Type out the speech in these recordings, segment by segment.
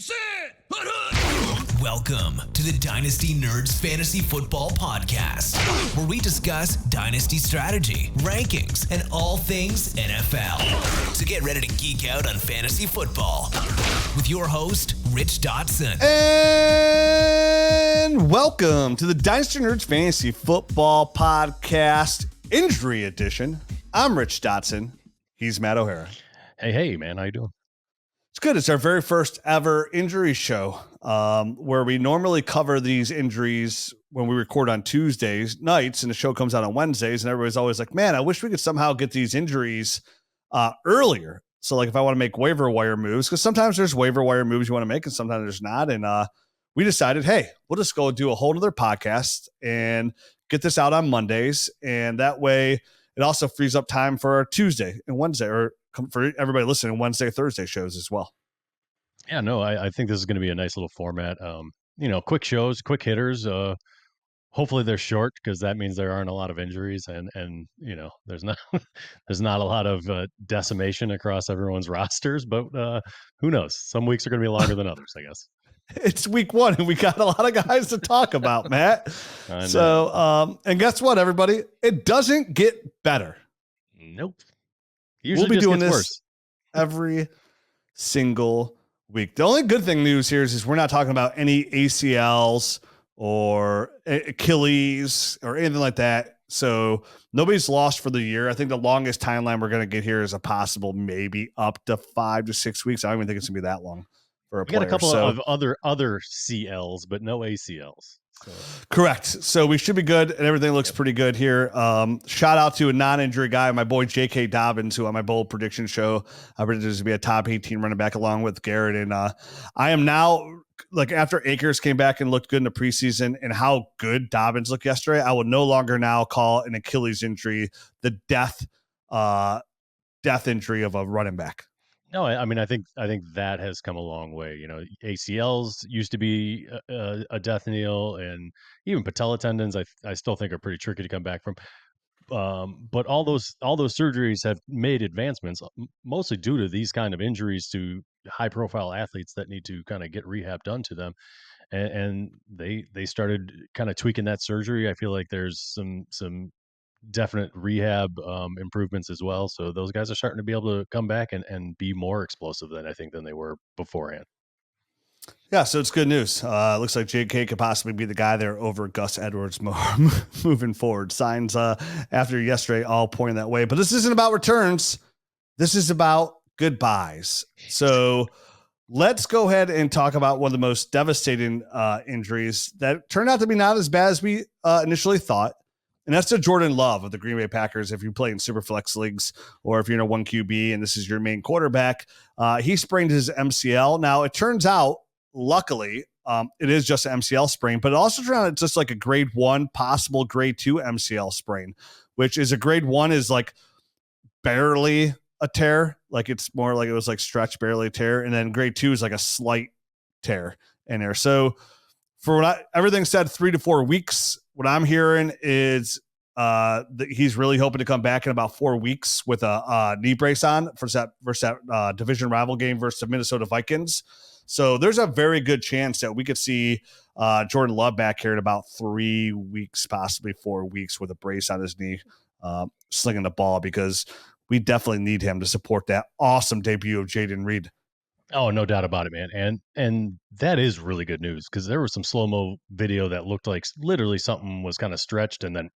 Sit! Welcome to the Dynasty Nerds Fantasy Football Podcast, where we discuss Dynasty strategy, rankings, and all things NFL. So get ready to geek out on fantasy football with your host, Rich Dotson. And welcome to the Dynasty Nerds Fantasy Football Podcast Injury Edition. I'm Rich Dotson. He's Matt O'Hara. Hey, man. How you doing? It's good. It's our very first ever injury show, where we normally cover these injuries when we record on Tuesdays nights and the show comes out on Wednesdays. And everybody's always like, man, I wish we could somehow get these injuries earlier. So like if I want to make waiver wire moves, because sometimes there's waiver wire moves you want to make and sometimes there's not. And we decided, hey, we'll just go do a whole nother podcast and get this out on Mondays. And that way it also frees up time for our Tuesday and Wednesday, or for everybody listening, Wednesday, Thursday shows as well. Yeah, no, I think this is going to be a nice little format. Quick shows, quick hitters. Hopefully they're short because that means there aren't a lot of injuries and there's not there's not a lot of decimation across everyone's rosters. But who knows? Some weeks are going to be longer than others, I guess. It's week one and we got a lot of guys to talk about, Matt. So, and guess what, everybody? It doesn't get better. Nope. Usually we'll be doing this worse every single week. The only good thing news here is we're not talking about any ACLs or Achilles or anything like that. So nobody's lost for the year. I think the longest timeline we're going to get here is a possible maybe up to 5 to 6 weeks. I don't even think it's going to be that long for a player. We got a couple of other CLs, but no ACLs. So. Correct. So we should be good, and everything looks pretty good here. Shout out to a non-injury guy, my boy J.K. Dobbins, who on my bold prediction show, I predicted to be a top 18 running back along with Garrett. And I am now, like after Akers came back and looked good in the preseason and how good Dobbins looked yesterday, I will no longer now call an Achilles injury the death injury of a running back. No, I mean, I think that has come a long way. You know, ACLs used to be a death knell, and even patella tendons, I still think are pretty tricky to come back from. But all those surgeries have made advancements, mostly due to these kind of injuries to high profile athletes that need to kind of get rehab done to them, and they started kind of tweaking that surgery. I feel like there's some definite rehab improvements as well. So those guys are starting to be able to come back and be more explosive than they were beforehand. Yeah, so it's good news. Looks like JK could possibly be the guy there over Gus Edwards moving forward. Signs after yesterday all pointing that way. But this isn't about returns. This is about goodbyes. So let's go ahead and talk about one of the most devastating injuries that turned out to be not as bad as we initially thought. And that's to Jordan Love of the Green Bay Packers. If you play in Superflex leagues or if you're in a 1QB and this is your main quarterback, he sprained his MCL. Now, it turns out, luckily, it is just an MCL sprain, but it also turned out it's just like a grade 1, possible grade 2 MCL sprain, which is a grade 1 is like barely a tear. Like it's more like it was like stretch, barely a tear. And then grade 2 is like a slight tear in there. So for everything said 3 to 4 weeks, what I'm hearing is that he's really hoping to come back in about 4 weeks with a knee brace on versus that division rival game versus the Minnesota Vikings. So there's a very good chance that we could see Jordan Love back here in about 3 weeks, possibly 4 weeks with a brace on his knee, slinging the ball, because we definitely need him to support that awesome debut of Jaden Reed. Oh, no doubt about it, man. And that is really good news, because there was some slow-mo video that looked like literally something was kind of stretched and then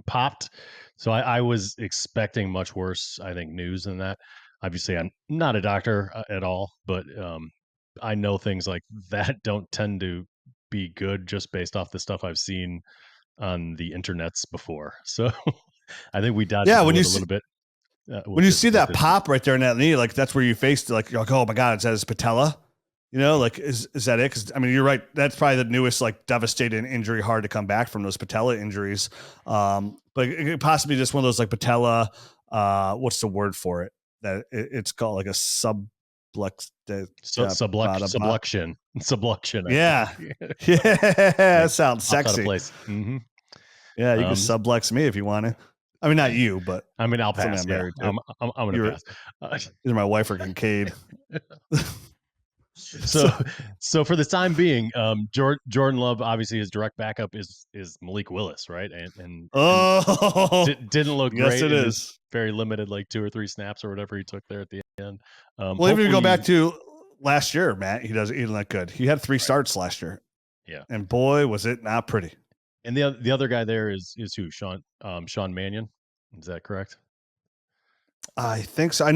popped. So I was expecting much worse, I think, news than that. Obviously, I'm not a doctor at all, but I know things like that don't tend to be good just based off the stuff I've seen on the internets before. So I think we dodged a little bit. When you see that pop right there in that knee, like that's where you faced, like, you're like, oh my God, is that his patella? You know, like, is that it? Because I mean, you're right. That's probably the newest, like, devastating injury, hard to come back from those patella injuries. But it could possibly just one of those like patella. What's the word for it? That it's called like a subluxation. Yeah, yeah, that sounds sexy. Mm-hmm. Yeah, you can sublex me if you want to. I mean, not you, but I mean, I'll pass. I'm going to pass. Either my wife or Kincaid. So, so for the time being, Jordan Love, obviously his direct backup is Malik Willis, right? Didn't look yes, great it in his is. very limited, like 2 or 3 snaps or whatever he took there at the end. Well, even if you go back Hopefully, to last year, Matt, he didn't look good. He had 3 starts last year, yeah. and boy, was it not pretty. And the other guy there is who? Sean Mannion. Is that correct? I think so. I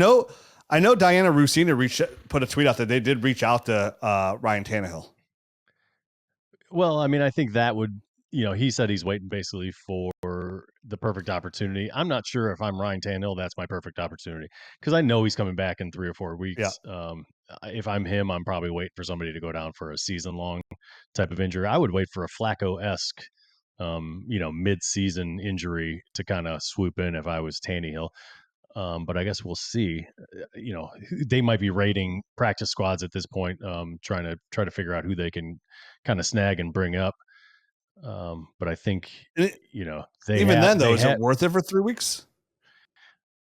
know Diana Rousina put a tweet out that they did reach out to Ryan Tannehill. Well, I mean, I think that would, he said he's waiting basically for the perfect opportunity. I'm not sure if I'm Ryan Tannehill, that's my perfect opportunity, because I know he's coming back in 3 or 4 Yeah. weeks. If I'm him, I'm probably waiting for somebody to go down for a season long type of injury. I would wait for a Flacco-esque, mid-season injury to kind of swoop in if I was Tannehill. But I guess we'll see. They might be rating practice squads at this point, trying to figure out who they can kind of snag and bring up. But I think Then, though, is it worth it for 3 weeks?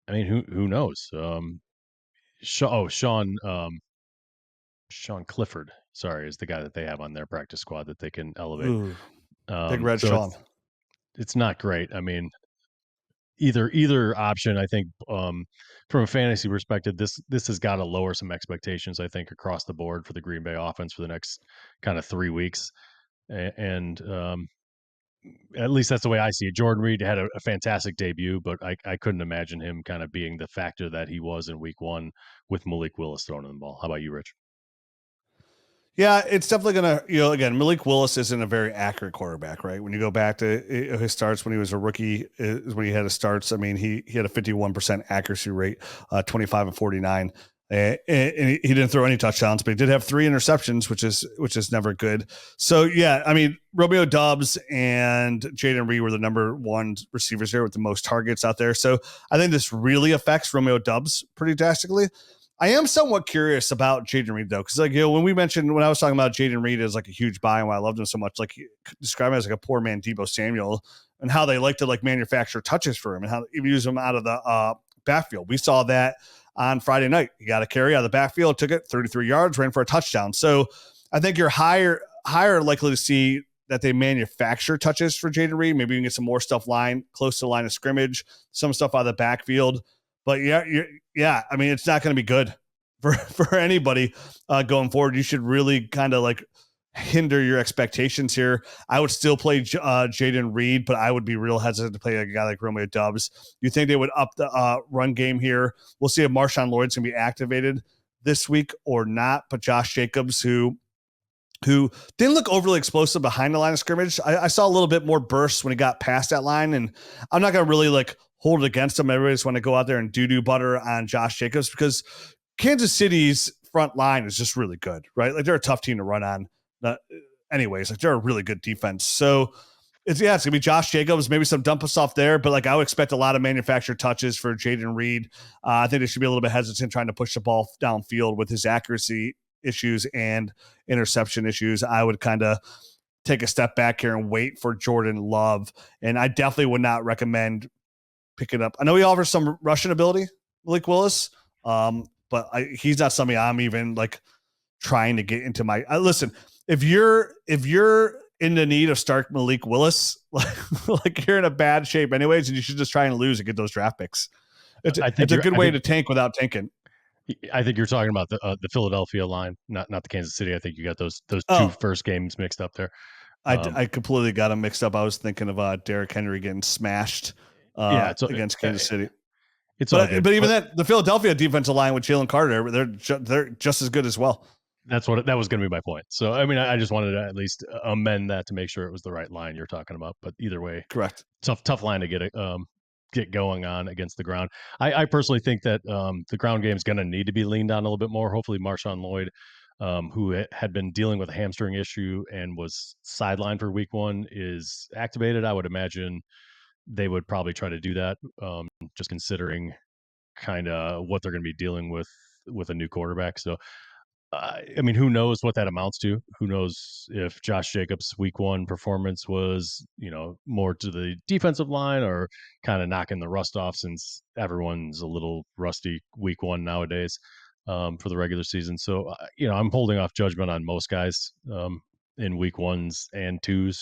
I mean, who knows? Sean Clifford, sorry, is the guy that they have on their practice squad that they can elevate. Ooh, Big Red so Sean. it's not great. I mean, either option, I think, from a fantasy perspective, this has got to lower some expectations, I think, across the board for the Green Bay offense for the next kind of 3 weeks. And at least that's the way I see it. Jordan Reed had a fantastic debut, but I couldn't imagine him kind of being the factor that he was in week 1 with Malik Willis throwing the ball. How about you, Rich? Yeah, it's definitely going to, again, Malik Willis isn't a very accurate quarterback, right? When you go back to his starts when he was a rookie, is when he had his starts. I mean, he had a 51% accuracy rate, 25 and 49. And he didn't throw any touchdowns, but he did have 3 interceptions, which is never good. So, yeah, I mean, Romeo Doubs and Jaden Reed were the number 1 receivers here with the most targets out there. So I think this really affects Romeo Doubs pretty drastically. I am somewhat curious about Jaden Reed, though, because when I was talking about Jaden Reed as like a huge buy and why I loved him so much, like describe him as like a poor man Deebo Samuel, and how they like to like manufacture touches for him and how they use him out of the backfield. We saw that on Friday night. He got a carry out of the backfield, took it 33 yards, ran for a touchdown. So I think you're higher likely to see that they manufacture touches for Jaden Reed. Maybe you can get some more stuff close to the line of scrimmage, some stuff out of the backfield. But yeah, I mean, it's not going to be good for anybody going forward. You should really kind of like hinder your expectations here. I would still play Jaden Reed, but I would be real hesitant to play a guy like Romeo Doubs. You think they would up the run game here? We'll see if Marshawn Lloyd's going to be activated this week or not. But Josh Jacobs, who didn't look overly explosive behind the line of scrimmage. I saw a little bit more bursts when he got past that line, and I'm not going to really like hold it against him. Everybody just want to go out there and do butter on Josh Jacobs because Kansas City's front line is just really good, right? Like they're a tough team to run on. Anyways, like they're a really good defense. So it's going to be Josh Jacobs, maybe some dump us off there, but like I would expect a lot of manufactured touches for Jaden Reed. I think they should be a little bit hesitant trying to push the ball downfield with his accuracy issues and interception issues. I would kind of take a step back here and wait for Jordan Love. And I definitely would not recommend picking up. I know he offers some rushing ability, Malik Willis, but he's not somebody I'm even like trying to get into my. Listen, if you're in the need of start Malik Willis, like you're in a bad shape anyways, and you should just try and lose and get those draft picks. It's a good way to tank without tanking. I think you're talking about the Philadelphia line, not the Kansas City. I think you got those 2 first games mixed up there. I completely got them mixed up. I was thinking of Derrick Henry getting smashed against Kansas City. But even that, the Philadelphia defensive line with Jalen Carter, they're just as good as well. That was going to be my point. So I mean, I just wanted to at least amend that to make sure it was the right line you're talking about. But either way, correct. Tough line to get going on against the ground. I personally think that the ground game is going to need to be leaned on a little bit more. Hopefully, Marshawn Lloyd, who had been dealing with a hamstring issue and was sidelined for week 1, is activated. I would imagine they would probably try to do that, just considering kind of what they're going to be dealing with a new quarterback. So, I mean, who knows what that amounts to? Who knows if Josh Jacobs' week 1 performance was, more to the defensive line or kind of knocking the rust off, since everyone's a little rusty week 1 nowadays. for the regular season. So, I'm holding off judgment on most guys in week 1s and 2s,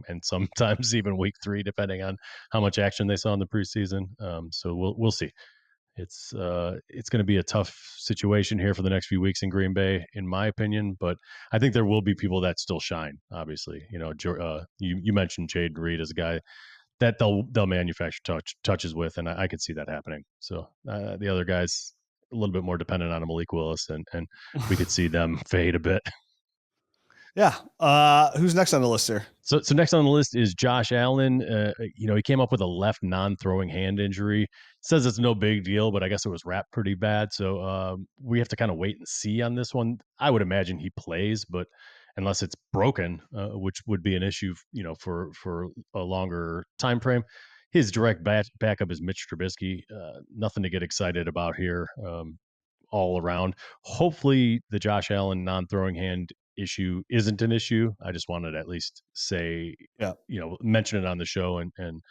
and sometimes even week 3, depending on how much action they saw in the preseason. So we'll see. It's going to be a tough situation here for the next few weeks in Green Bay, in my opinion. But I think there will be people that still shine. Obviously, you mentioned Jaden Reed as a guy that they'll manufacture touches with, and I could see that happening. So the other guys a little bit more dependent on Malik Willis, and we could see them fade a bit. Yeah. Who's next on the list here? So next on the list is Josh Allen. He came up with a left non-throwing hand injury. Says it's no big deal, but I guess it was wrapped pretty bad. So we have to kind of wait and see on this one. I would imagine he plays, but unless it's broken, which would be an issue, for a longer time frame. His direct backup is Mitch Trubisky. Nothing to get excited about here. All around. Hopefully, the Josh Allen non-throwing hand issue isn't an issue. I just wanted to at least say, Yeah. mention it on the show and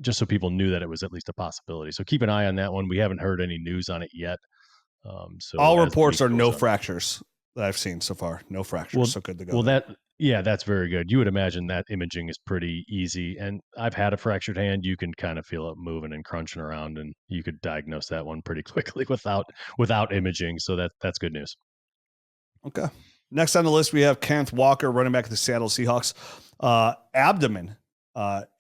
just so people knew that it was at least a possibility. So keep an eye on that one. We haven't heard any news on it yet. So all reports are no fractures that I've seen so far. No fractures. So good to go. Well, that's very good. You would imagine that imaging is pretty easy. And I've had a fractured hand. You can kind of feel it moving and crunching around, and you could diagnose that one pretty quickly without imaging. So that's good news. Okay. Next on the list, we have Kenneth Walker, running back of the Seattle Seahawks, abdomen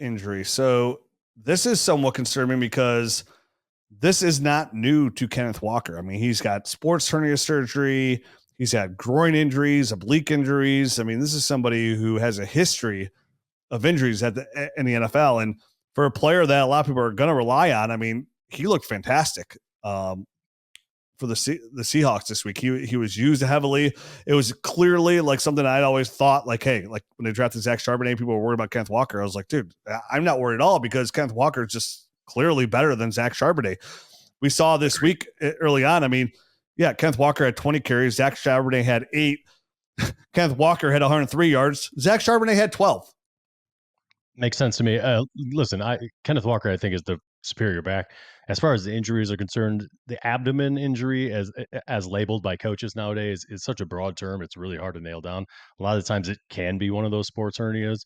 injury. So this is somewhat concerning because this is not new to Kenneth Walker. I mean, he's got sports hernia surgery. He's had groin injuries, oblique injuries. I mean, this is somebody who has a history of injuries in the NFL. And for a player that a lot of people are going to rely on, I mean, he looked fantastic for the Seahawks this week. He was used heavily. It was clearly like something I'd always thought, like, hey, like when they drafted Zach Charbonnet, people were worried about Kenneth Walker. I was like, dude, I'm not worried at all because Kenneth Walker is just clearly better than Zach Charbonnet. We saw this week early on. I mean, yeah, Kenneth Walker had 20 carries. Zach Charbonnet had 8. Kenneth Walker had 103 yards. Zach Charbonnet had 12. Makes sense to me. Listen, Kenneth Walker, I think, is the superior back. As far as the injuries are concerned, the abdomen injury, as labeled by coaches nowadays, is such a broad term. It's really hard to nail down. A lot of times it can be one of those sports hernias.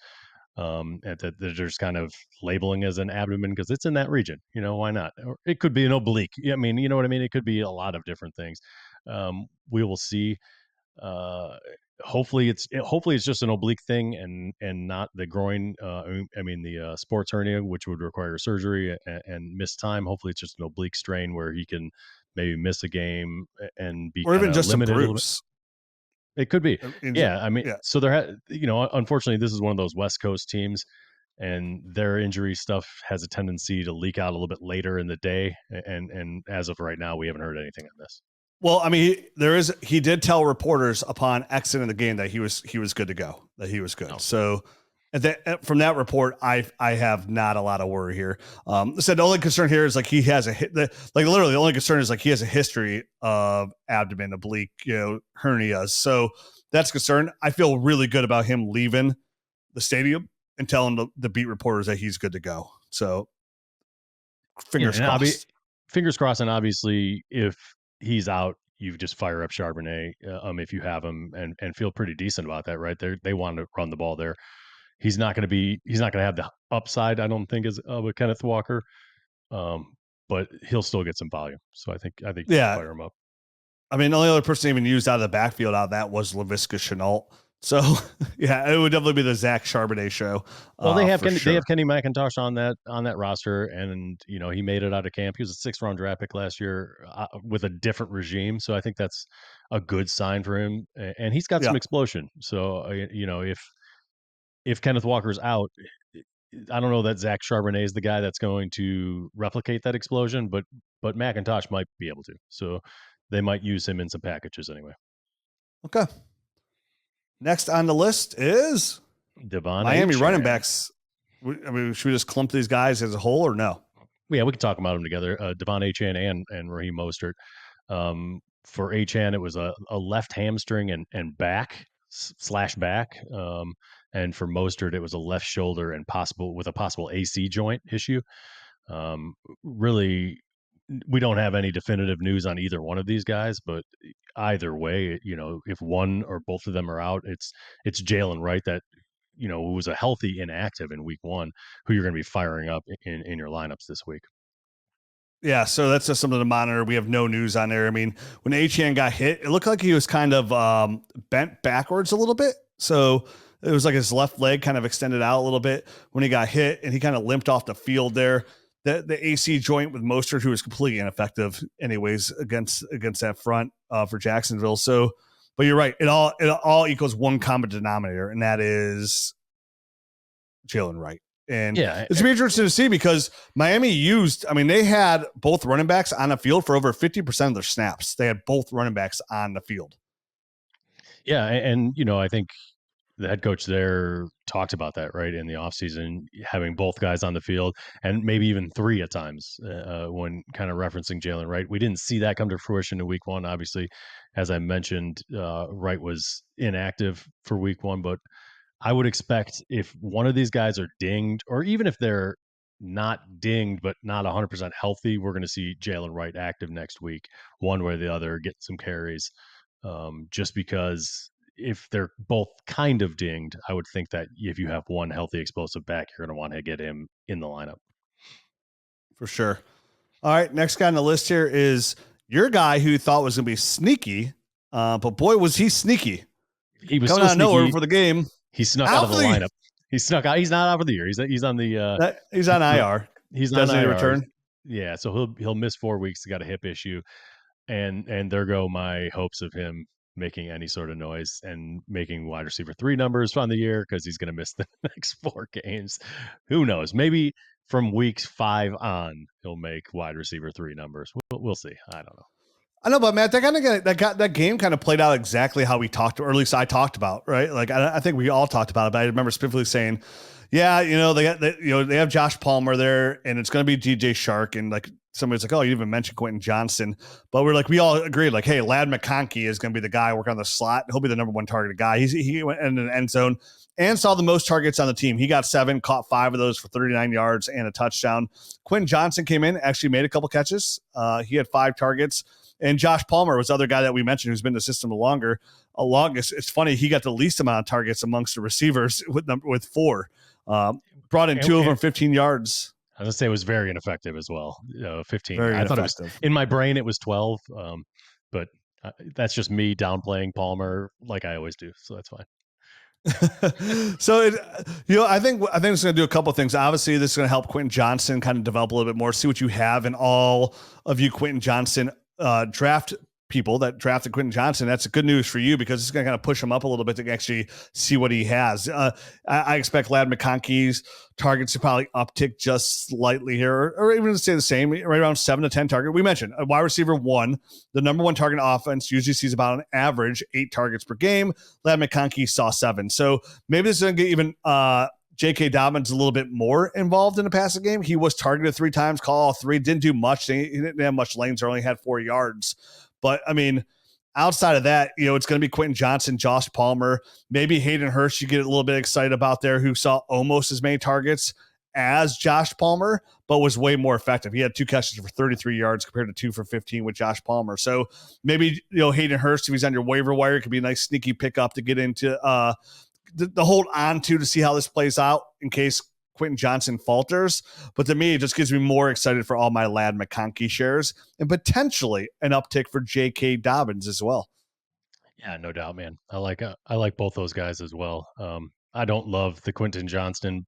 And that they're just kind of labeling as an abdomen because it's in that region. Why not? Or it could be an oblique. I mean, you know what I mean? It could be a lot of different things. We will see. Hopefully it's just an oblique thing and not the groin. The sports hernia, which would require surgery and miss time. Hopefully it's just an oblique strain where he can maybe miss a game and be or even just limited a bruise. It could be. Yeah. I mean, so unfortunately, this is one of those West Coast teams, and their injury stuff has a tendency to leak out a little bit later in the day. And as of right now, we haven't heard anything on this. Well, I mean, he did tell reporters upon exiting the game that he was good to go, that he was good. Oh. So from that report, I have not a lot of worry here. Said the only concern here is like he has literally the only concern is like he has a history of abdomen, oblique, hernias. So that's concern. I feel really good about him leaving the stadium and telling the beat reporters that he's good to go. So fingers crossed. Fingers crossed. And obviously if he's out, you just fire up Charbonnet if you have him and feel pretty decent about that, right? They want to run the ball there. He's not going to have the upside, I don't think, as with Kenneth Walker, but he'll still get some volume. So I think fire him up. I mean, the only other person even used out of the backfield out of that was Laviska Shenault. So yeah, it would definitely be the Zach Charbonnet show. Well, they have Kenny McIntosh on that roster, and he made it out of camp. He was a 6th round draft pick last year with a different regime, so I think that's a good sign for him. And he's got some explosion. So if Kenneth Walker's out, I don't know that Zach Charbonnet is the guy that's going to replicate that explosion, but McIntosh might be able to. So they might use him in some packages anyway. Okay. Next on the list is Miami running backs. I mean, should we just clump these guys as a whole or no? Yeah, we can talk about them together. Devon Achane and Raheem Mostert. For Achane, it was a left hamstring and back / back. And for Mostert, it was a left shoulder and possible AC joint issue. Really we don't have any definitive news on either one of these guys, but either way, if one or both of them are out, it's Jalen Wright that, who was a healthy inactive in week 1, who you're going to be firing up in your lineups this week. Yeah, so that's just something to monitor. We have no news on there. I mean, when Achane got hit, it looked like he was kind of bent backwards a little bit. So it was like his left leg kind of extended out a little bit when he got hit, and he kind of limped off the field there. The AC joint with Mostert, who was completely ineffective anyways against that front for Jacksonville. So, but you're right. It all equals one common denominator, and that is Jalen Wright. And yeah, it's going to be interesting to see because Miami they had both running backs on the field for over 50% of their snaps. They had both running backs on the field. Yeah. And I think the head coach there talked about that, right, in the offseason, having both guys on the field and maybe even 3 at times when kind of referencing Jalen Wright. We didn't see that come to fruition in week 1. Obviously, as I mentioned, Wright was inactive for week 1, but I would expect if one of these guys are dinged, or even if they're not dinged but not 100% healthy, we're going to see Jalen Wright active next week, one way or the other, get some carries. Just because if they're both kind of dinged, I would think that if you have one healthy explosive back, you're going to want to get him in the lineup. For sure. All right, next guy on the list here is your guy who thought was going to be sneaky, but boy, was he sneaky. He was coming out of nowhere for the game. He snuck out of the lineup. He snuck out. He's not out for the year. He's on the. He's on IR. He's on IR. Return. Yeah, so he'll miss 4 weeks. He got a hip issue, and there go my hopes of him making any sort of noise and making wide receiver 3 numbers on the year because he's going to miss the next 4 games. Who knows? Maybe from weeks 5 on, he'll make wide receiver 3 numbers. We'll see. I don't know. I know, but Matt, that game kind of played out exactly how we talked, or at least I talked about, right? Like I think we all talked about it, but I remember specifically saying, yeah, they have Josh Palmer there, and it's going to be DJ Chark, and like somebody's like, oh, you even mentioned Quentin Johnson, but we all agreed, like, hey, Ladd McConkey is going to be the guy working on the slot. He'll be the number 1 targeted guy. He went in the end zone and saw the most targets on the team. He got 7, caught 5 of those for 39 yards and a touchdown. Quentin Johnson came in, actually made a couple catches. He had 5 targets. And Josh Palmer was the other guy that we mentioned who's been in the system longest. It's funny, he got the least amount of targets amongst the receivers with 4. Brought in 2 of them, 15 yards. I was going to say it was very ineffective as well. 15. Very I thought it ineffective. was, in my brain it was 12, but that's just me downplaying Palmer like I always do. So that's fine. So I think it's going to do a couple of things. Obviously, this is going to help Quentin Johnson kind of develop a little bit more, see what you have in all of you Quentin Johnson draft people that drafted Quentin Johnson. That's good news for you because it's going to kind of push him up a little bit to actually see what he has. I expect Ladd McConkey's targets to probably uptick just slightly here, or even stay the same, right around 7 to 10 target. We mentioned a wide receiver 1, the number 1 target offense usually sees about an average 8 targets per game. Ladd McConkey saw 7. So maybe this is going to get even J.K. Dobbins a little bit more involved in the passing game. He was targeted 3 times, call all 3, didn't do much. He didn't have much lanes, or only had 4 yards. But I mean, outside of that, it's going to be Quentin Johnson, Josh Palmer, maybe Hayden Hurst. You get a little bit excited about there, who saw almost as many targets as Josh Palmer, but was way more effective. He had 2 catches for 33 yards compared to 2 for 15 with Josh Palmer. So maybe, Hayden Hurst, if he's on your waiver wire, could be a nice sneaky pickup to get into the hold on to see how this plays out in case Quentin Johnson falters. But to me, it just gives me more excited for all my Ladd McConkey shares and potentially an uptick for J.K. Dobbins as well. Yeah, no doubt, man. I like both those guys as well. I don't love the Quentin Johnston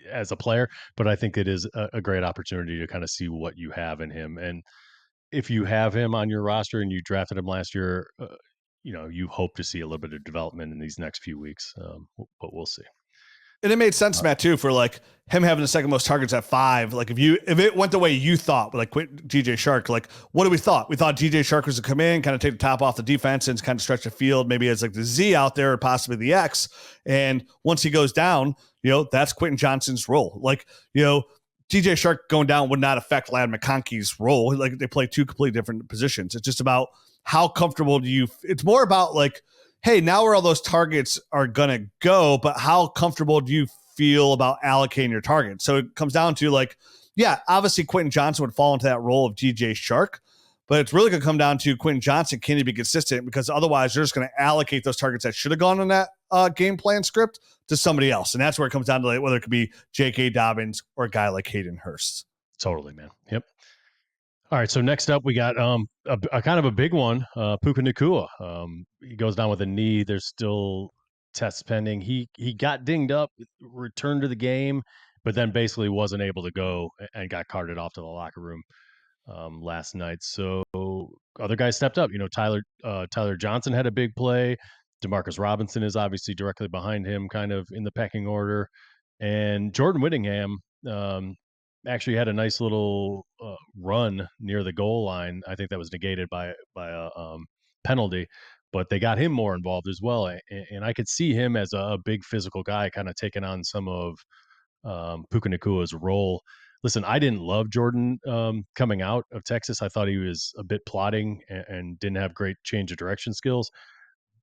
as a player, but I think it is a great opportunity to kind of see what you have in him. And if you have him on your roster and you drafted him last year, you hope to see a little bit of development in these next few weeks, but we'll see. And it made sense, Matt, too, for like him having the second most targets at 5. Like if it went the way you thought, like DJ Chark, like what did we thought? We thought DJ Chark was to come in, kind of take the top off the defense and kind of stretch the field, maybe as like the Z out there or possibly the X. And once he goes down, that's Quentin Johnson's role. Like, DJ Chark going down would not affect Ladd McConkey's role. Like they play 2 completely different positions. It's just about how comfortable it's more about like, hey, now where all those targets are going to go, but how comfortable do you feel about allocating your targets? So it comes down to like, yeah, obviously Quentin Johnson would fall into that role of DJ Chark, but it's really going to come down to Quentin Johnson. Can he be consistent? Because otherwise you're just going to allocate those targets that should have gone on that game plan script to somebody else. And that's where it comes down to, like, whether it could be J.K. Dobbins or a guy like Hayden Hurst. Totally, man. Yep. All right, so next up we got a kind of a big one, Puka Nacua. He goes down with a knee. There's still tests pending. He got dinged up, returned to the game, but then basically wasn't able to go and got carted off to the locker room last night. So other guys stepped up. Tyler Johnson had a big play. Demarcus Robinson is obviously directly behind him, kind of in the pecking order, and Jordan Whittingham actually had a nice little run near the goal line. I think that was negated by a penalty, but they got him more involved as well. And I could see him as a big physical guy, kind of taking on some of Puka Nacua's role. Listen, I didn't love Jordan coming out of Texas. I thought he was a bit plodding and didn't have great change of direction skills.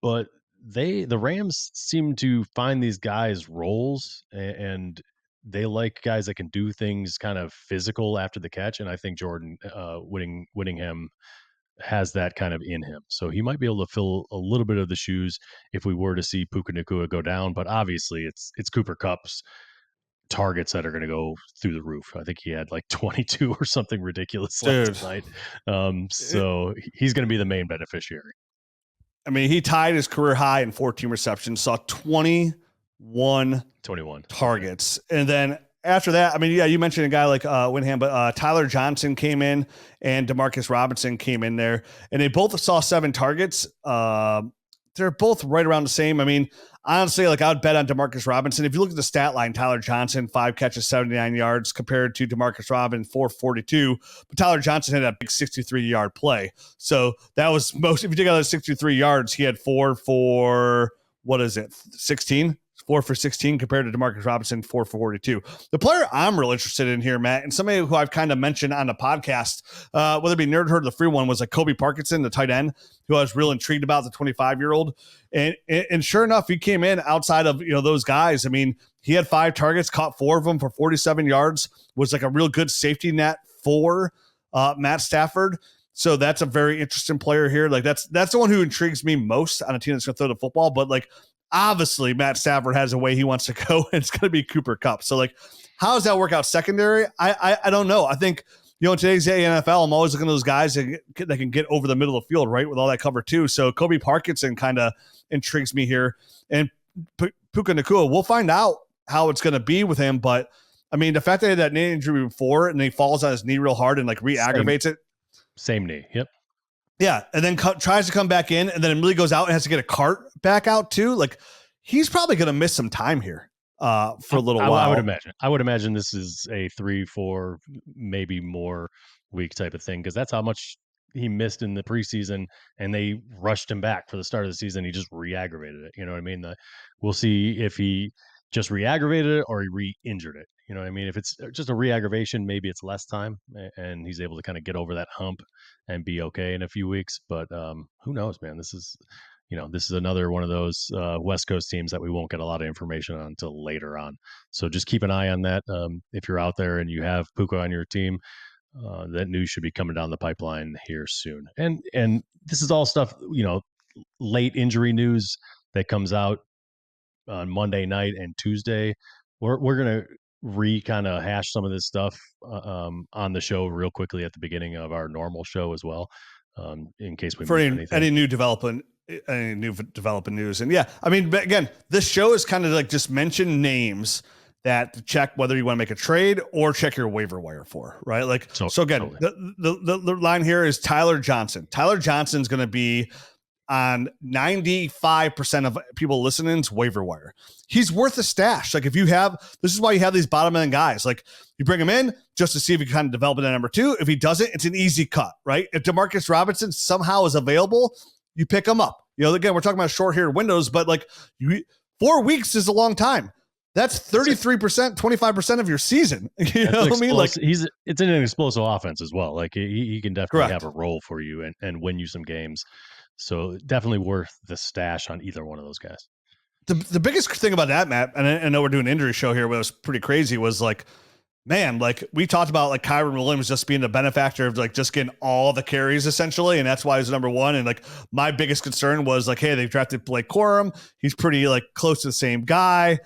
But the Rams seem to find these guys roles, and they like guys that can do things kind of physical after the catch. And I think Jordan Whittingham has that kind of in him. So he might be able to fill a little bit of the shoes if we were to see Puka Nacua go down. But obviously it's Cooper Kupp's targets that are going to go through the roof. I think he had like 22 or something ridiculous last night. So he's going to be the main beneficiary. I mean, he tied his career high in 14 receptions, saw 21 targets. And then after that, I mean, yeah, you mentioned a guy like Whittingham, but Tyler Johnson came in and Demarcus Robinson came in there, and they both saw 7 targets. They're both right around the same. I mean, honestly, like, I would bet on Demarcus Robinson. If you look at the stat line, Tyler Johnson, 5 catches, 79 yards compared to Demarcus Robinson, 442. But Tyler Johnson had a big 63-yard play. So that was most, if you take out those 63 yards, he had 4 for, 16? 4 for 16 compared to Demarcus Robinson, 4 for 42. The player I'm real interested in here, Matt, and somebody who I've kind of mentioned on the podcast, whether it be Nerd Herd or the free one, was like Kobe Parkinson, the tight end, who I was real intrigued about, the 25-year-old. And sure enough, he came in outside of, those guys. I mean, he had 5 targets, caught 4 of them for 47 yards, was like a real good safety net for Matt Stafford. So that's a very interesting player here. Like, that's the one who intrigues me most on a team that's going to throw the football. But, like, obviously Matt Stafford has a way he wants to go, and it's going to be Cooper Kupp. So, like, how does that work out secondary? I don't know. I think, in today's day NFL, I'm always looking at those guys that can get over the middle of the field, right, with all that cover too. So Kobe Parkinson kind of intrigues me here. And Puka Nacua, we'll find out how it's going to be with him. But, I mean, the fact that he had that knee injury before and he falls on his knee real hard and, like, re-aggravates it. Same knee, yep. Yeah, and then tries to come back in, and then immediately goes out and has to get a cart back out too. Like, he's probably going to miss some time here for a little while. I would imagine this is a 3-4, maybe more week type of thing, because that's how much he missed in the preseason, and they rushed him back for the start of the season. He just re-aggravated it. You know what I mean? We'll see if he just re-aggravated it or he re-injured it. You know what I mean? If it's just a re-aggravation, maybe it's less time and he's able to kind of get over that hump and be okay in a few weeks. But who knows, man? This is another one of those West Coast teams that we won't get a lot of information on until later on. So just keep an eye on that. If you're out there and you have Puka on your team, that news should be coming down the pipeline here soon. And this is all stuff, late injury news that comes out on Monday night and Tuesday. We're gonna kind of hash some of this stuff on the show real quickly at the beginning of our normal show as well, in case we miss any new development news. And yeah, I mean, again, this show is kind of like just mention names that to check whether you want to make a trade or check your waiver wire for, right? Like, so again, totally. the line here is Tyler Johnson. Tyler Johnson's going to be on 95% of people listening's waiver wire. He's worth a stash. Like, this is why you have these bottom end guys. Like, you bring him in just to see if you kind of develop it at number 2. If he doesn't, it's an easy cut, right? If Demarcus Robinson somehow is available, you pick him up. Again, we're talking about short-haired windows, but like 4 weeks is a long time. That's 33%, 25% of your season. You know what I mean? Like, it's an explosive offense as well. Like, he can definitely have a role for you and win you some games. So definitely worth the stash on either one of those guys. The biggest thing about that, Matt, and I know we're doing an injury show here, but it was pretty crazy, was like man, like we talked about like Kyron Williams just being the benefactor of like just getting all the carries essentially. And that's why he's number one. And like my biggest concern was like, hey, they drafted Blake Corum. He's pretty like close to the same guy.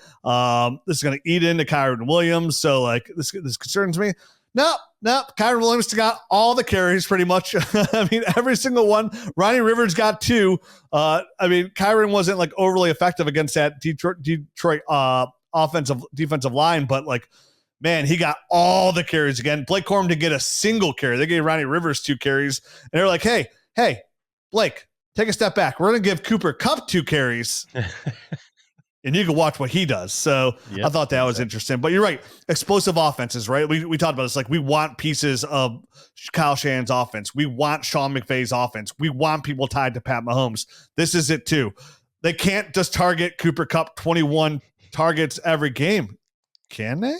This is going to eat into Kyron Williams. So like this concerns me. Nope. Kyron Williams got all the carries pretty much. I mean, every single one. Ronnie Rivers got 2. I mean, Kyron wasn't like overly effective against that Detroit defensive line, but like, man, he got all the carries again. Blake Corum didn't get a single carry. They gave Ronnie Rivers 2 carries. And they're like, hey, Blake, take a step back. We're going to give Cooper Kupp 2 carries. And you can watch what he does. So yep, I thought that was interesting. But you're right. Explosive offenses, right? We talked about this. Like, we want pieces of Kyle Shanahan's offense. We want Sean McVay's offense. We want people tied to Pat Mahomes. This is it, too. They can't just target Cooper Kupp 21 targets every game. Can they?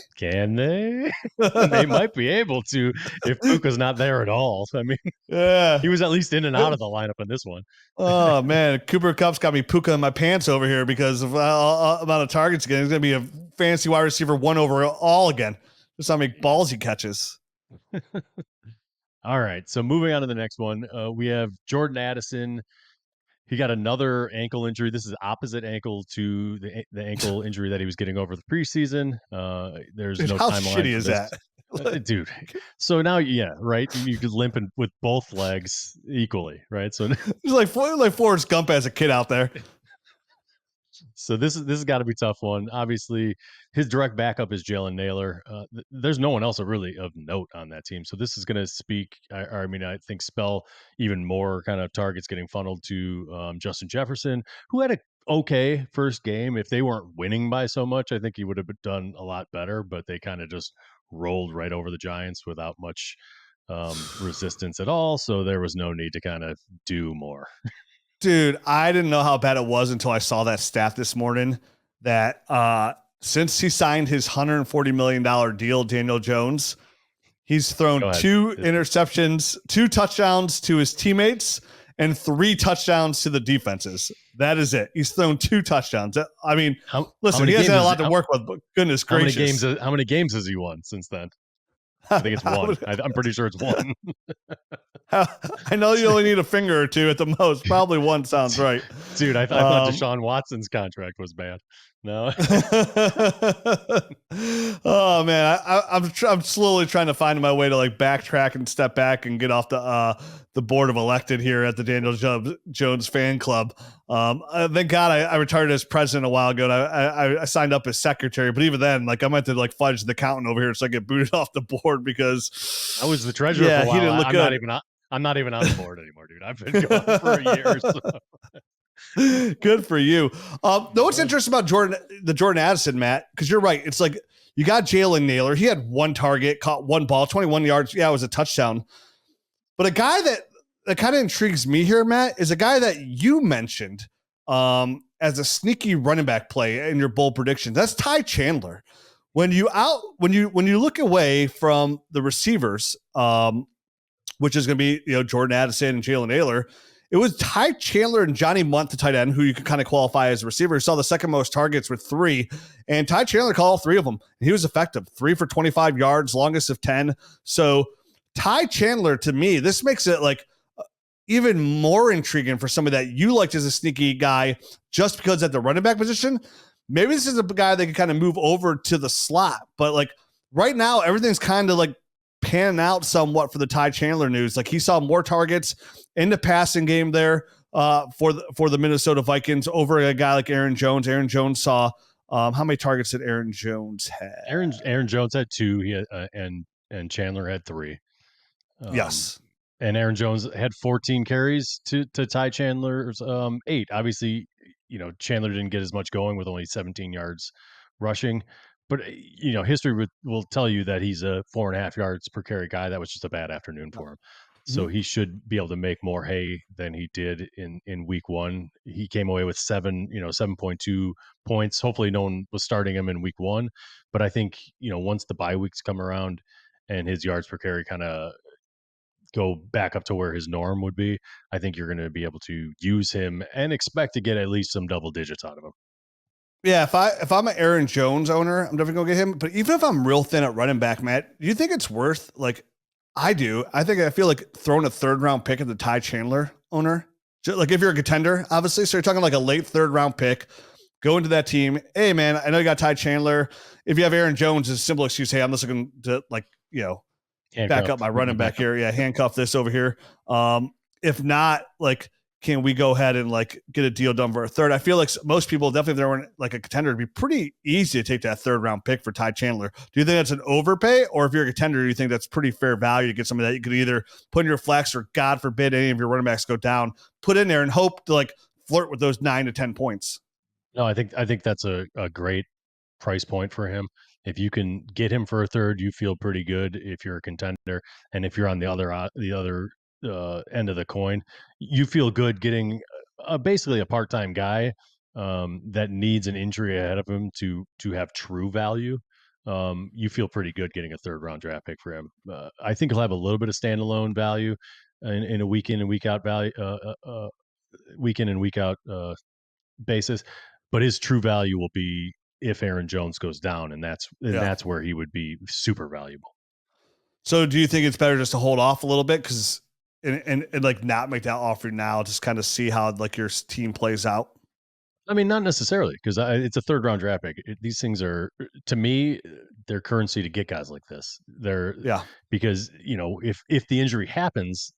They might be able to if Puka's not there at all. I mean, yeah, he was at least in and out of the lineup in this one. Oh, man. Cooper Kupp's got me Puka in my pants over here because of amount of targets again. He's going to be a fancy wide receiver 1 overall again. Just how many balls he catches. All right. So moving on to the next one, we have Jordan Addison. He got another ankle injury. This is opposite ankle to the ankle injury that he was getting over the preseason. There's no how timeline. Shitty is that, dude? So now, yeah, right. You could limp with both legs equally, right? So it's like Forrest Gump as a kid out there. So this has got to be a tough one. Obviously, his direct backup is Jalen Naylor. There's no one else really of note on that team. So this is going to speak. I think spell even more kind of targets getting funneled to Justin Jefferson, who had a okay first game. If they weren't winning by so much, I think he would have done a lot better. But they kind of just rolled right over the Giants without much resistance at all. So there was no need to kind of do more. Dude, I didn't know how bad it was until I saw that stat this morning that since he signed his $140 million deal, Daniel Jones, he's thrown 2 interceptions, 2 touchdowns to his teammates, and 3 touchdowns to the defenses. That is it. He's thrown 2 touchdowns. I mean, listen, he hasn't had a lot to work with, but goodness gracious. How many games has he won since then? I think it's 1. I'm pretty sure it's 1. I know you only need a finger or 2 at the most. Probably 1 sounds right. Dude, I thought Deshaun Watson's contract was bad. No. Oh man, I'm slowly trying to find my way to like backtrack and step back and get off the board of elected here at the Daniel Jones fan club. Thank God I retired as president a while ago. And I signed up as secretary, but even then, like I might have to like fudge the accountant over here so I get booted off the board because I was the treasurer for a while. He didn't look good. I'm not even on the board anymore, dude. I've been gone for a year. So. Good for you. Though what's interesting about Jordan Addison, Matt, because you're right. It's like you got Jalen Naylor. He had 1 target, caught 1 ball, 21 yards. Yeah, it was a touchdown. But a guy that kind of intrigues me here, Matt, is a guy that you mentioned as a sneaky running back play in your bold predictions. That's Ty Chandler. When you look away from the receivers, which is going to be Jordan Addison and Jalen Naylor, it was Ty Chandler and Johnny Munt, the tight end, who you could kind of qualify as a receiver. He saw the second most targets with 3, and Ty Chandler caught all 3 of them. And he was effective, 3 for 25 yards, longest of 10. So Ty Chandler, to me, this makes it like even more intriguing for somebody that you liked as a sneaky guy, just because at the running back position, maybe this is a guy that can kind of move over to the slot. But like right now, everything's kind of like panning out somewhat for the Ty Chandler news. Like he saw more targets in the passing game there for the Minnesota Vikings over a guy like Aaron Jones. Aaron Jones saw how many targets did Aaron Jones have? Aaron Jones had 2. He had, and Chandler had 3. Yes. And Aaron Jones had 14 carries to Ty Chandler's 8. Obviously, Chandler didn't get as much going with only 17 yards rushing. But, history will tell you that he's a 4.5 yards per carry guy. That was just a bad afternoon for him. So he should be able to make more hay than he did in week 1. He came away with 7.2 points. Hopefully no one was starting him in week 1. But I think, once the bye weeks come around and his yards per carry kind of go back up to where his norm would be, I think you're going to be able to use him and expect to get at least some double digits out of him. Yeah, if I'm an Aaron Jones owner, I'm definitely gonna get him. But even if I'm real thin at running back, Matt, do you think it's worth, like, I do. I feel like throwing a 3rd round pick at the Ty Chandler owner. Like if you're a contender, obviously. So you're talking like a late 3rd round pick. Go into that team. Hey man, I know you got Ty Chandler. If you have Aaron Jones, it's a simple excuse. Hey, I'm just looking to, like, back up my running back here. Yeah, handcuff this over here. If not, like, can we go ahead and like get a deal done for a 3rd? I feel like most people definitely, if they weren't like a contender, it'd be pretty easy to take that 3rd round pick for Ty Chandler. Do you think that's an overpay, or if you're a contender, do you think that's pretty fair value to get somebody that you could either put in your flex, or God forbid any of your running backs go down, put in there and hope to like flirt with those 9 to 10 points? No, I think that's a great price point for him. If you can get him for a 3rd, you feel pretty good if you're a contender. And if you're on the other end of the coin, you feel good getting basically a part-time guy that needs an injury ahead of him to have true value. You feel pretty good getting a 3rd round draft pick for him. I think he'll have a little bit of standalone value in a week in and week out value, week in and week out basis, but his true value will be if Aaron Jones goes down, and that's where he would be super valuable. So do you think it's better just to hold off a little bit, because and like not make that offer now, just kind of see how like your team plays out? I mean, not necessarily, because it's a 3rd round draft pick. These things are, to me, they're currency to get guys like this. They're because if the injury happens,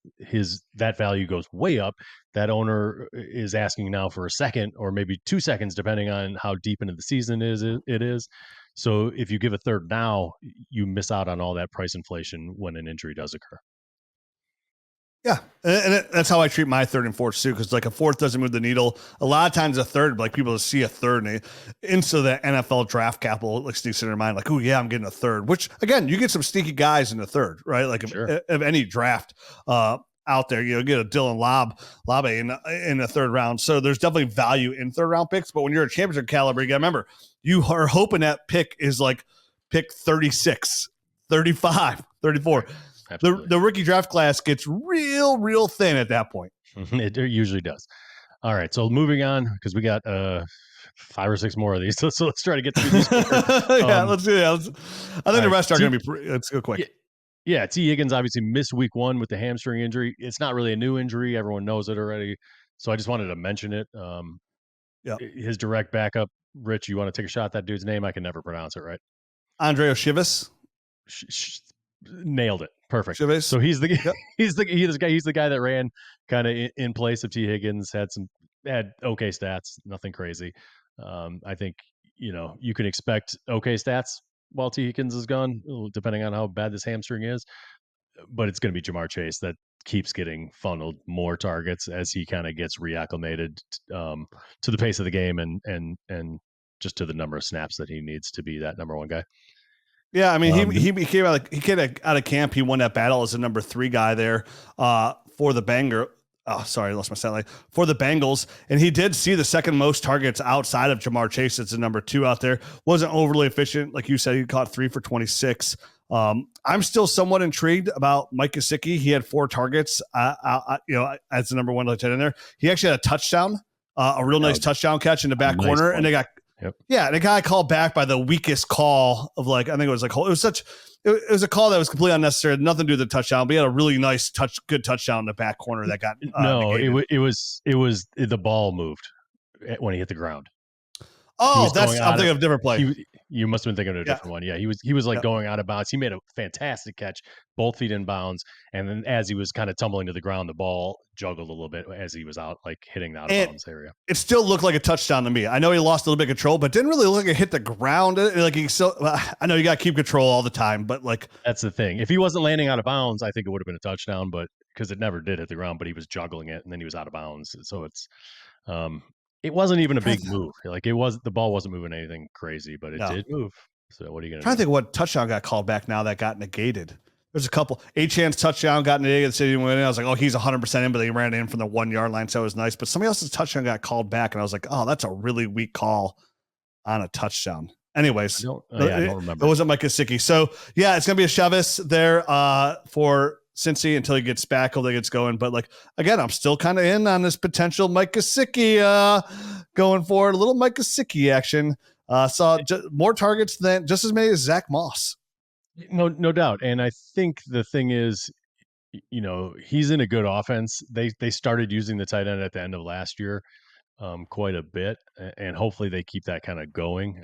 that value goes way up. That owner is asking now for a 2nd or maybe 2 seconds, depending on how deep into the season it is. So if you give a 3rd now, you miss out on all that price inflation when an injury does occur. Yeah, and that's how I treat my 3rd and 4th too, because like a 4th doesn't move the needle. A lot of times a 3rd, like people see a 3rd and they, into the NFL draft capital, like sneaks in their mind, like, oh yeah, I'm getting a 3rd. Which again, you get some sneaky guys in the 3rd, right? Like if any draft out there, get a Dylan Labe in the 3rd round. So there's definitely value in 3rd round picks. But when you're a championship caliber, you got to remember, you are hoping that pick is like pick 36, 35, 34. The rookie draft class gets real thin at that point. It usually does. All right, so moving on, because we got 5 or 6 more of these, so let's try to get through these. Let's do that. I think the rest are going to be. Let's go quick. Yeah, T. Higgins obviously missed week 1 with the hamstring injury. It's not really a new injury; everyone knows it already. So I just wanted to mention it. His direct backup, Rich. You want to take a shot at that dude's name? I can never pronounce it right. Andre O'Shivas. Nailed it. Perfect. Chavez. So he's the guy that ran kind of in place of T. Higgins, had okay stats, nothing crazy. I think you can expect okay stats while T. Higgins is gone, depending on how bad this hamstring is. But it's going to be Jamar Chase that keeps getting funneled more targets as he kind of gets reacclimated to the pace of the game and just to the number of snaps that he needs to be that number 1 guy. Yeah, I mean, he came out of camp. He won that battle as the number 3 guy there for the Banger. Oh, sorry, I lost my satellite. For the Bengals, and he did see the 2nd most targets outside of Jamar Chase. It's the number 2 out there. Wasn't overly efficient, like you said. He caught 3 for 26. I'm still somewhat intrigued about Mike Gesicki. He had 4 targets. As the number 1 lieutenant there. He actually had a touchdown, a real nice touchdown catch in the back corner, and they got. Yep. Yeah, the guy called back by the weakest call of like, I think it was a call that was completely unnecessary, nothing to do with the touchdown, but he had a really nice good touchdown in the back corner that got it was the ball moved when he hit the ground. Oh, I'm thinking of a different play. You must have been thinking of a different one. Yeah, he was like going out of bounds. He made a fantastic catch, both feet in bounds, and then as he was kind of tumbling to the ground, the ball juggled a little bit as he was out, like hitting the out of bounds area. It still looked like a touchdown to me. I know he lost a little bit of control, but didn't really look like it hit the ground. Like I know you got to keep control all the time, but like that's the thing. If he wasn't landing out of bounds, I think it would have been a touchdown, but because it never did hit the ground, but he was juggling it and then he was out of bounds. So it's it wasn't even a big move. Like the ball wasn't moving anything crazy, but it did move. So what are you going to do? I'm trying to think what touchdown got called back now that got negated. There's a couple. A-Chan's touchdown got negated. City went in. I was like, oh, he's 100% in, but he ran in from the 1 yard line, so it was nice. But somebody else's touchdown got called back, and I was like, oh, that's a really weak call on a touchdown. Anyways, I don't remember. It wasn't Mike Gesicki. So, yeah, it's going to be a Chavez there for Cincy until he gets back, hopefully gets going. But like, again, I'm still kind of in on this potential Mike Gesicki going forward. A little Mike Gesicki action. Saw more targets than just as many as Zach Moss. No doubt. And I think the thing is, he's in a good offense. They started using the tight end at the end of last year quite a bit, and hopefully they keep that kind of going.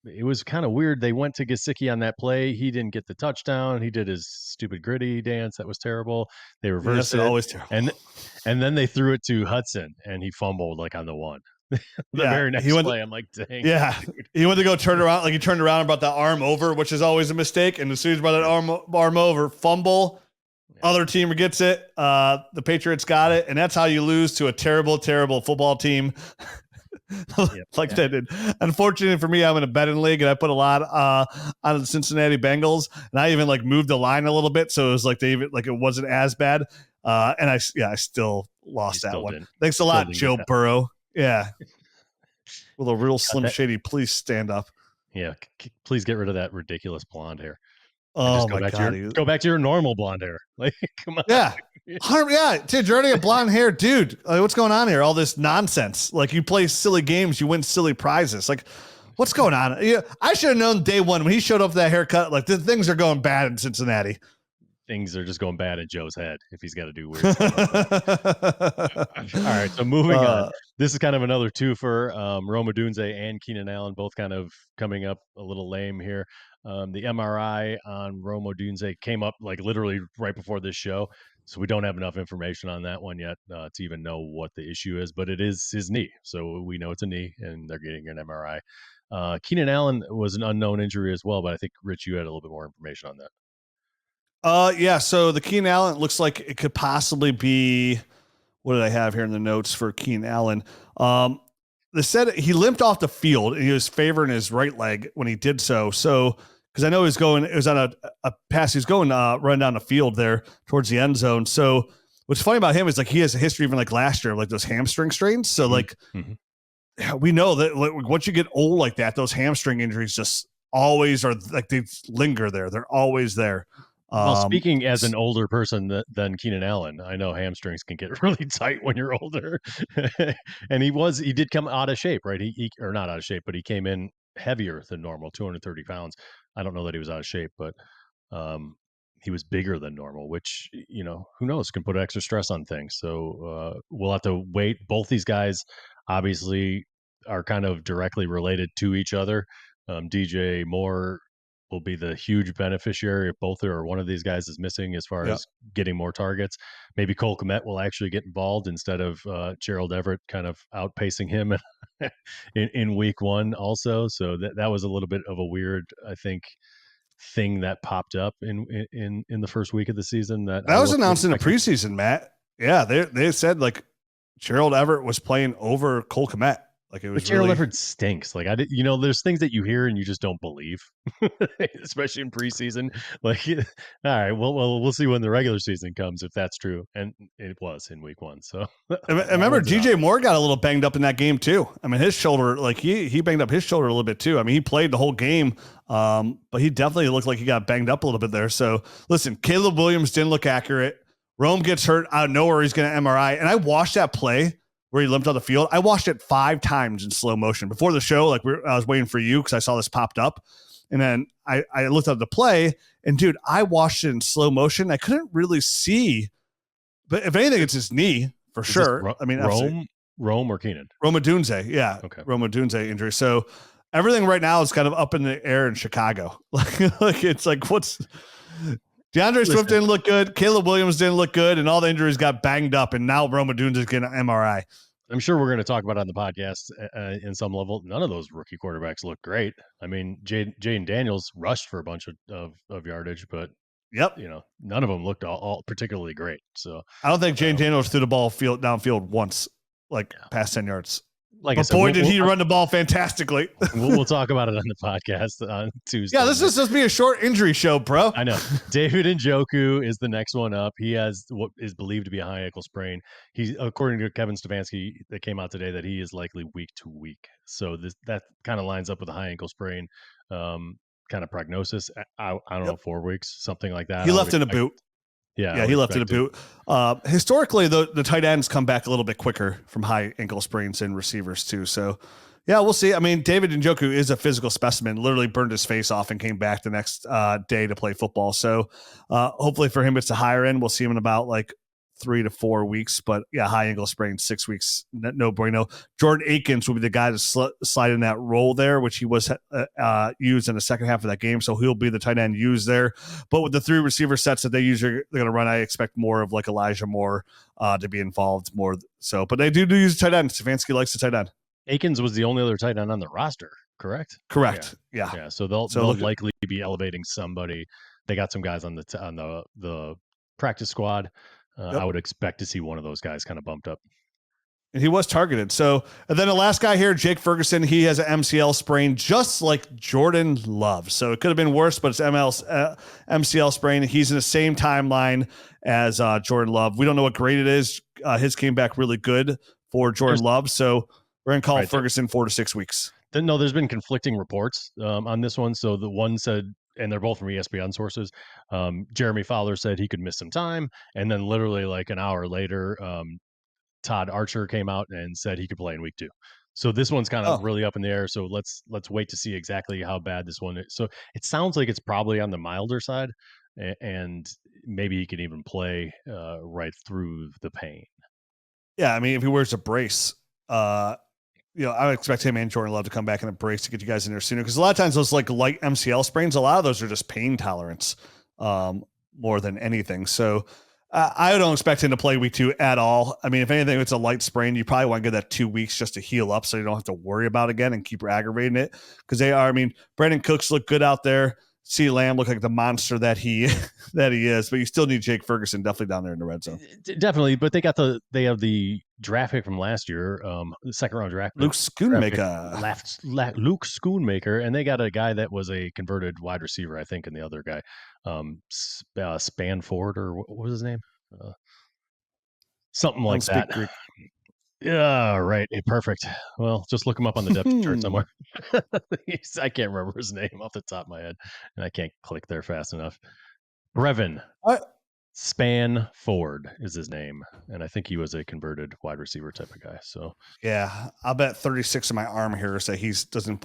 It was kind of weird. They went to Gesicki on that play. He didn't get the touchdown. He did his stupid gritty dance. That was terrible. They reversed it. Always terrible. And then they threw it to Hudson, and he fumbled like on the one. Very next play, I'm like, dang. Yeah, he went to go turn around. Like he turned around and brought that arm over, which is always a mistake. And as soon as he brought that arm over, fumble. Other team gets it. The Patriots got it, and that's how you lose to a terrible, terrible football team that did. Unfortunately for me, I'm in a betting league, and I put a lot on the Cincinnati Bengals, and I even like moved the line a little bit, so it was like it wasn't as bad. And I still lost that one. Thanks a lot, Joe Burrow. Yeah, with a real Slim Shady. Please stand up. Yeah, please get rid of that ridiculous blonde hair. Oh my God! Go back to your normal blonde hair. Like, come on. Yeah, dude, you're already a blonde hair, dude. Like, what's going on here? All this nonsense. Like, you play silly games, you win silly prizes. Like, what's going on? Yeah, I should have known day one when he showed up with that haircut. Like, the things are going bad in Cincinnati. Things are just going bad in Joe's head if he's got to do weird stuff. All right, so moving on. This is kind of another twofer. Odunze and Keenan Allen both kind of coming up a little lame here. The MRI on Odunze came up like literally right before this show, so we don't have enough information on that one yet to even know what the issue is, but it is his knee, so we know it's a knee, and they're getting an MRI. Keenan Allen was an unknown injury as well, but I think, Rich, you had a little bit more information on that. Yeah, so the Keenan Allen looks like it could possibly be, what did I have here in the notes for Keenan Allen? They said he limped off the field and he was favoring his right leg when he did so. So, because I know it was on a pass, he's going run down the field there towards the end zone. So what's funny about him is like he has a history even like last year of like those hamstring strains. So we know that once you get old like that, those hamstring injuries just always are like they linger there. They're always there. Well, speaking as an older person than Keenan Allen, I know hamstrings can get really tight when you're older. And he did come out of shape, right? He or not out of shape, but he came in heavier than normal, 230 pounds. I don't know that he was out of shape, but he was bigger than normal, which, who knows, can put extra stress on things. So we'll have to wait. Both these guys obviously are kind of directly related to each other. DJ Moore will be the huge beneficiary if both or one of these guys is missing as far as getting more targets. Maybe Cole Kmet will actually get involved instead of Gerald Everett kind of outpacing him in week one also. So that was a little bit of a weird, I think, thing that popped up in the first week of the season. That was announced in the preseason, Matt. Yeah, they said like Gerald Everett was playing over Cole Kmet. Like it was. But Gerald Everett stinks. Like there's things that you hear and you just don't believe, especially in preseason. Like, all right, we'll see when the regular season comes if that's true, and it was in week one. So I remember DJ Moore got a little banged up in that game too. I mean, his shoulder, like he banged up his shoulder a little bit too. I mean, he played the whole game, but he definitely looked like he got banged up a little bit there. So listen, Caleb Williams didn't look accurate. Rome gets hurt out of nowhere. He's going to MRI, and I watched that play where he limped on the field. I watched it 5 times in slow motion before the show. Like I was waiting for you because I saw this popped up, and then I looked at the play, and dude, I watched it in slow motion. I couldn't really see, but if anything, it's his knee for sure. I mean, Rome or Keenan? Odunze, yeah, okay. Odunze injury. So everything right now is kind of up in the air in Chicago. Like it's like what's. DeAndre Swift didn't look good. Caleb Williams didn't look good, and all the injuries got banged up. And now Odunze is getting an MRI. I'm sure we're going to talk about it on the podcast in some level. None of those rookie quarterbacks look great. I mean, Jaden Daniels rushed for a bunch of yardage, but none of them looked all particularly great. So I don't think Jaden Daniels threw the ball downfield once, past 10 yards. Like but boy, did he run the ball fantastically. We'll talk about it on the podcast on Tuesday. Yeah, this is supposed to be a short injury show, bro. I know. David Njoku is the next one up. He has what is believed to be a high ankle sprain. He's, according to Kevin Stefanski, that came out today, that he is likely week to week. So that kind of lines up with a high ankle sprain kind of prognosis. I don't know, 4 weeks, something like that. He left in a boot. Yeah, he left in a boot. Historically, the tight ends come back a little bit quicker from high ankle sprains and receivers too. So, yeah, we'll see. I mean, David Njoku is a physical specimen. Literally burned his face off and came back the next day to play football. So, hopefully for him, it's a higher end. We'll see him in about like 3 to 4 weeks. But yeah, high ankle sprain, 6 weeks, no bueno. Jordan Akins will be the guy to slide in that role there, which he was used in the second half of that game. So he'll be the tight end used there. But with the 3 receiver sets that they usually they're going to run, I expect more of like Elijah Moore to be involved more. So, but they do use tight end. Stefanski likes the tight end. Akins was the only other tight end on the roster, correct? Correct. Yeah. Yeah. So they'll likely be elevating somebody. They got some guys on the practice squad. I would expect to see one of those guys kind of bumped up. And he was targeted. So, and then the last guy here, Jake Ferguson, he has an MCL sprain, just like Jordan Love. So it could have been worse, but it's MCL sprain. He's in the same timeline as Jordan Love. We don't know what grade it is. His came back really good for Jordan Love. So we're going to call Ferguson 4 to 6 weeks. No, there's been conflicting reports on this one. So the one said, and they're both from ESPN sources, Jeremy Fowler said he could miss some time. And then literally like an hour later, Todd Archer came out and said he could play in week 2. So this one's kind of really up in the air. So let's wait to see exactly how bad this one is. So it sounds like it's probably on the milder side, and maybe he can even play right through the pain. Yeah, I mean, if he wears a brace, I would expect him and Jordan Love to come back in a brace to get you guys in there sooner. Because a lot of times those like light MCL sprains, a lot of those are just pain tolerance more than anything. So I don't expect him to play week 2 at all. I mean, if anything, it's a light sprain. You probably want to give that 2 weeks just to heal up so you don't have to worry about it again and keep aggravating it. Because they are, I mean, Brandon Cooks look good out there. CeeDee Lamb look like the monster that he is, but you still need Jake Ferguson definitely down there in the red zone. Definitely, but they have the draft pick from last year, the second round draft pick. Luke Schoonmaker, and they got a guy that was a converted wide receiver, I think, and the other guy, Spanford, or what was his name? Something like that. Greek. Yeah, right. Perfect. Well, just look him up on the depth chart somewhere. I can't remember his name off the top of my head, and I can't click there fast enough. Brevin Spanford is his name, and I think he was a converted wide receiver type of guy. So yeah, I'll bet 36 in my arm here say he doesn't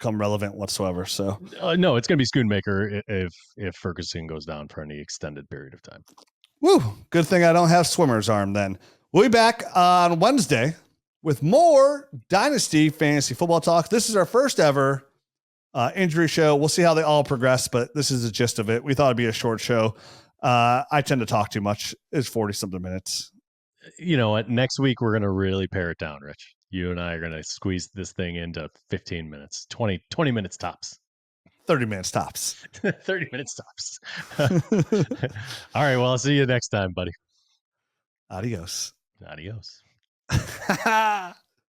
become relevant whatsoever. So no, it's going to be Schoonmaker if Ferguson goes down for any extended period of time. Woo! Good thing I don't have swimmer's arm then. We'll be back on Wednesday with more Dynasty fantasy football talk. This is our first ever injury show. We'll see how they all progress, but this is the gist of it. We thought it'd be a short show. I tend to talk too much. It's 40-something minutes. You know what? Next week, we're going to really pare it down, Rich. You and I are going to squeeze this thing into 15 minutes, 20 minutes tops. 30 minutes tops. 30 minutes tops. All right. Well, I'll see you next time, buddy. Adios. Adios.